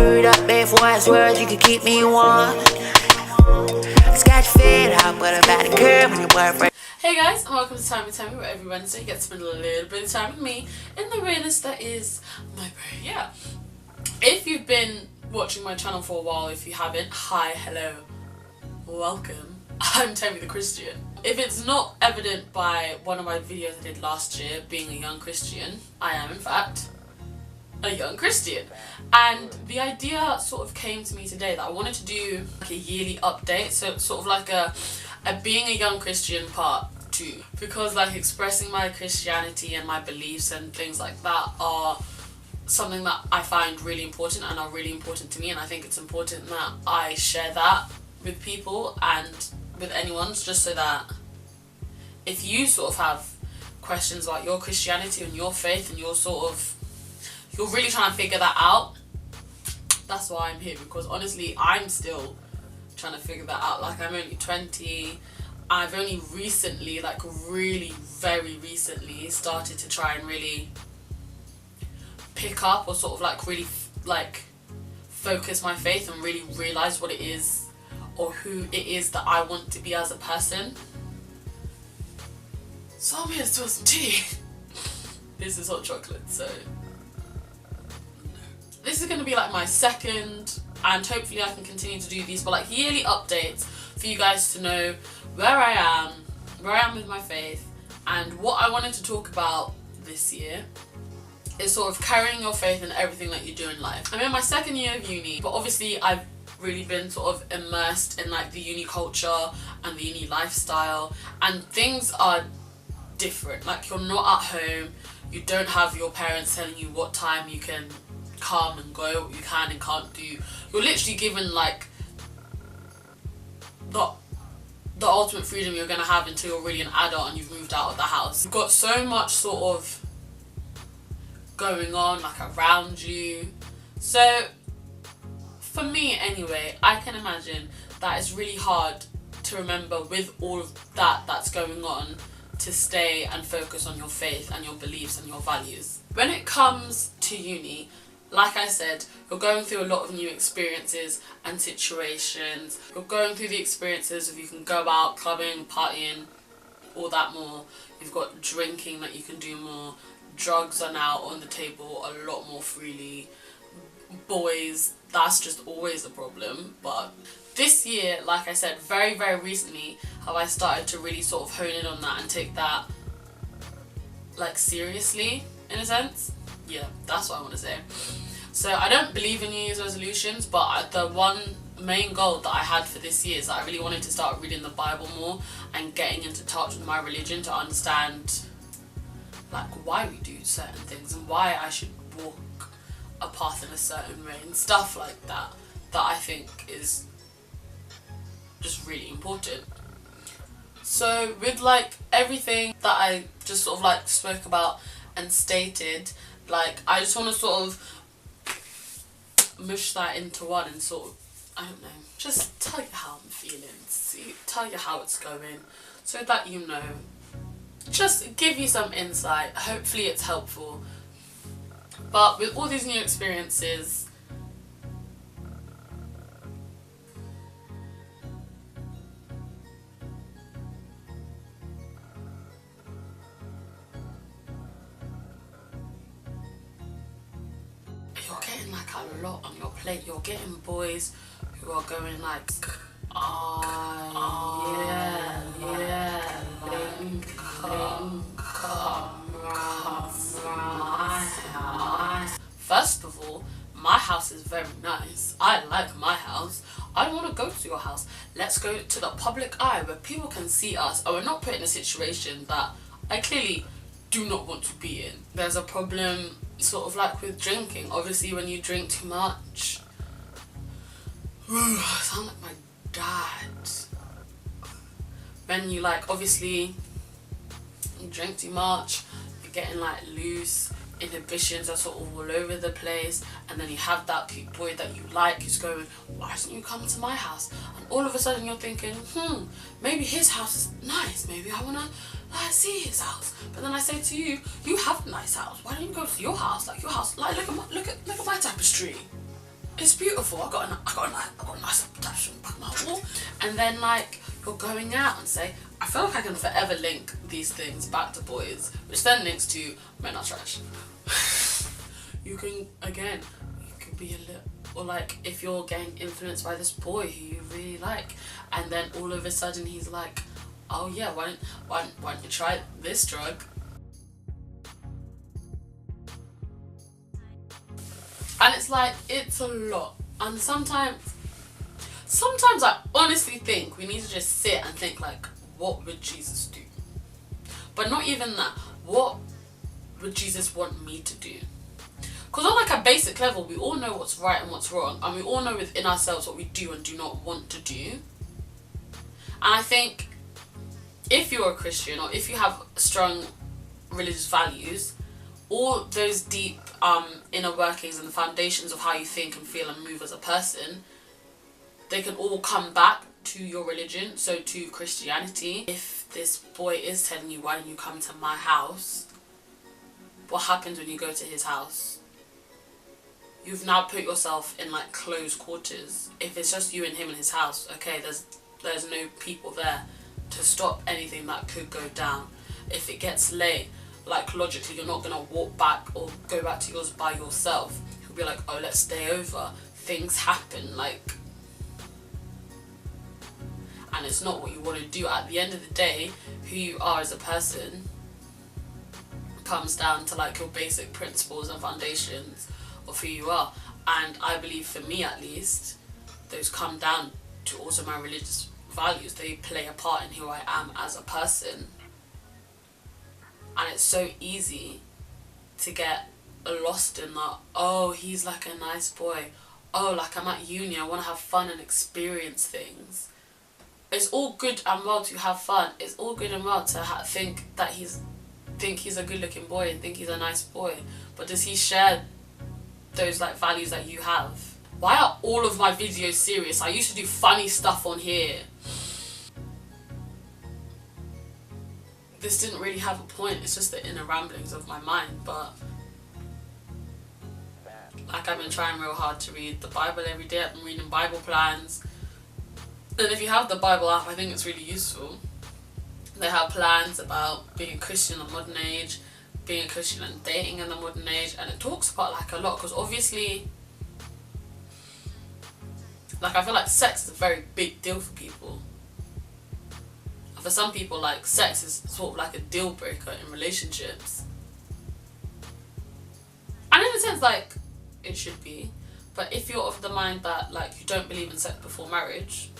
screwed up before I swear you could keep me warm. Scratch fit out, but about a curve when your boyfriend. Hey guys, and welcome to Timewithtemi, where every Wednesday you get to spend a little bit of time with me in the realness that is my brain. Yeah. If you've been watching my channel for a while, if you haven't, hi, hello, welcome. I'm Temi the Christian. If it's not evident by one of my videos I did last year, being a young Christian, I am in fact a young Christian. And the idea sort of came to me today that I wanted to do like a yearly update, so it's sort of like a being a young Christian part 2, because like expressing my Christianity and my beliefs and things like that are something that I find really important and are really important to me, and I think it's important that I share that with people and with anyone, just so that if you sort of have questions about your Christianity and your faith and you're really trying to figure that out, that's why I'm here, because honestly I'm still trying to figure that out. Like, I'm only 20, I've only recently, like really very recently, started to try and really pick up or sort of like really like focus my faith and really realise what it is or who it is that I want to be as a person. So I'm here to do some tea. This is hot chocolate, so this is going to be like my second, and hopefully I can continue to do these, but like yearly updates for you guys to know where I am with my faith. And what I wanted to talk about this year is sort of carrying your faith in everything that you do in life. I'm in my second year of uni, but obviously I've really been sort of immersed in like the uni culture and the uni lifestyle, and things are different. Like, you're not at home, you don't have your parents telling you what time you can come and go, what you can and can't do. You're literally given like the ultimate freedom you're gonna have until you're really an adult and you've moved out of the house. You've got so much sort of going on like around you. So for me anyway, I can imagine that it's really hard to remember with all of that that's going on to stay and focus on your faith and your beliefs and your values. When it comes to uni, like I said, you're going through a lot of new experiences and situations. You're going through the experiences of you can go out clubbing, partying, all that more. You've got drinking that you can do more. Drugs are now on the table a lot more freely. Boys, that's just always a problem. But this year, like I said, very, very recently have I started to really sort of hone in on that and take that like seriously, in a sense. Yeah, that's what I want to say. So I don't believe in New Year's resolutions, but the one main goal that I had for this year is that I really wanted to start reading the Bible more and getting into touch with my religion to understand like why we do certain things and why I should walk a path in a certain way and stuff like that, that I think is just really important. So with like everything that I just sort of like spoke about and stated, like I just want to sort of mush that into one and sort of, I don't know, just tell you how I'm feeling, tell you how it's going, so that you know, just give you some insight. Hopefully it's helpful. But with all these new experiences, you're getting like a lot on your plate. You're getting boys who are going like, First of all, my house is very nice. I like my house. I don't want to go to your house. Let's go to the public eye where people can see us, and we're not put in a situation that I clearly do not want to be in. There's a problem sort of like with drinking. Obviously when you drink too much, I sound like my dad. When you like, obviously you drink too much, you're getting like loose, inhibitions are sort of all over the place, and then you have that boy that you like who's going, why don't you come to my house? And all of a sudden you're thinking, maybe his house is nice, maybe I wanna see his house. But then I say to you, you have a nice house, why don't you go to your house? Like, your house, like look at my tapestry. it's beautiful. I got a nice attachment back my wall. And then like you're going out and say, I feel like I can forever link these things back to boys, which then links to men are trash. You can be a little, or like if you're getting influenced by this boy who you really like, and then all of a sudden he's like, oh yeah, why don't you try this drug? And it's like, it's a lot. And sometimes I honestly think we need to just sit and think like, what would Jesus do? But not even that, what would Jesus want me to do? Because on like a basic level, we all know what's right and what's wrong, and we all know within ourselves what we do and do not want to do. And I think if you're a Christian, or if you have strong religious values, all those deep inner workings and the foundations of how you think and feel and move as a person, they can all come back to your religion, so to Christianity. If this boy is telling you, why don't you come to my house, what happens when you go to his house? You've now put yourself in like close quarters. If it's just you and him in his house, okay, there's no people there to stop anything that could go down. If it gets late, like logically you're not gonna walk back or go back to yours by yourself. You'll be like, oh, let's stay over. Things happen, like, and it's not what you want to do. At the end of the day, who you are as a person comes down to like your basic principles and foundations of who you are. And I believe, for me at least, those come down to also my religious values. They play a part in who I am as a person. And it's so easy to get lost in that, oh, he's like a nice boy, oh, like I'm at uni, I want to have fun and experience things. It's all good and well to have fun. It's all good and well to think he's a good looking boy and think he's a nice boy. But does he share those like values that you have? Why are all of my videos serious? I used to do funny stuff on here. This didn't really have a point. It's just the inner ramblings of my mind. But like, I've been trying real hard to read the Bible every day. I've been reading Bible plans. And if you have the Bible app, I think it's really useful. They have plans about being a Christian in the modern age, being a Christian and dating in the modern age, and it talks about like a lot, because obviously, like, I feel like sex is a very big deal for people. For some people, like, sex is sort of like a deal breaker in relationships. And in a sense, like, it should be. But if you're of the mind that, like, you don't believe in sex before marriage,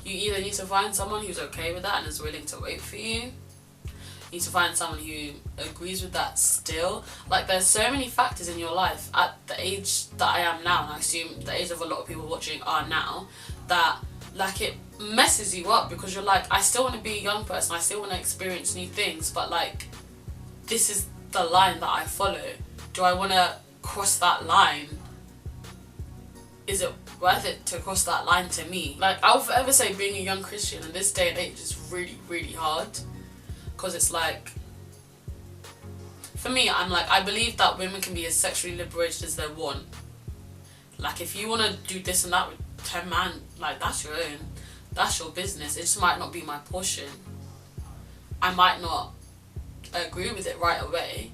you either need to find someone who's okay with that and is willing to wait for you. You need to find someone who agrees with that still. Like, there's so many factors in your life at the age that I am now, and I assume the age of a lot of people watching are now, that, like, it messes you up, because you're like, I still want to be a young person, I still want to experience new things, but like, this is the line that I follow. Do I want to cross that line? Is it worth it to cross that line to me? Like, I'll forever say being a young Christian in this day and age is really, really hard, because it's like, for me, I'm like, I believe that women can be as sexually liberated as they want. Like, if you want to do this and that with 10 men, like, that's your own. That's your business. It just might not be my portion. I might not agree with it right away,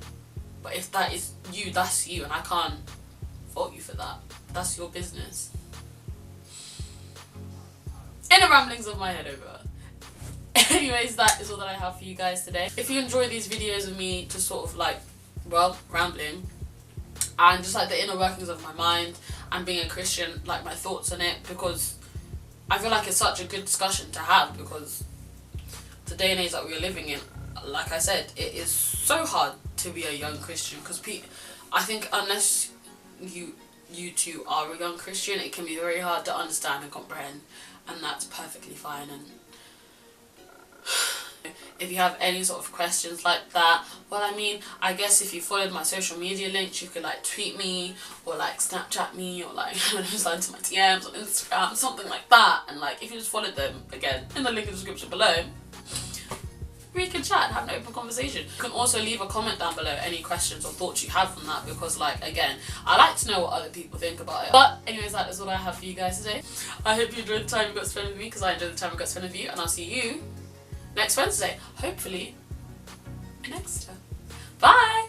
but if that is you, that's you, and I can't fault you for that. That's your business. Inner ramblings of my head over. Anyways, that is all that I have for you guys today. If you enjoy these videos of me just sort of like, well, rambling, and just like the inner workings of my mind and being a Christian, like my thoughts on it, because I feel like it's such a good discussion to have, because the day and age that we're living in, like I said, it is so hard to be a young Christian, because I think unless you two are a young Christian, it can be very hard to understand and comprehend, and that's perfectly fine. And if you have any sort of questions like that, well, I mean, I guess if you followed my social media links, you could like tweet me or like Snapchat me or like slide into my DMs on Instagram, something like that. And like, if you just followed them, again, in the link in the description below, we can chat and have an open conversation. You can also leave a comment down below any questions or thoughts you have from that, because like, again, I like to know what other people think about it. But anyways, that is all I have for you guys today. I hope you enjoyed the time you got to spend with me, because I enjoyed the time I got to spend with you, and I'll see you next Wednesday, hopefully next time. Bye.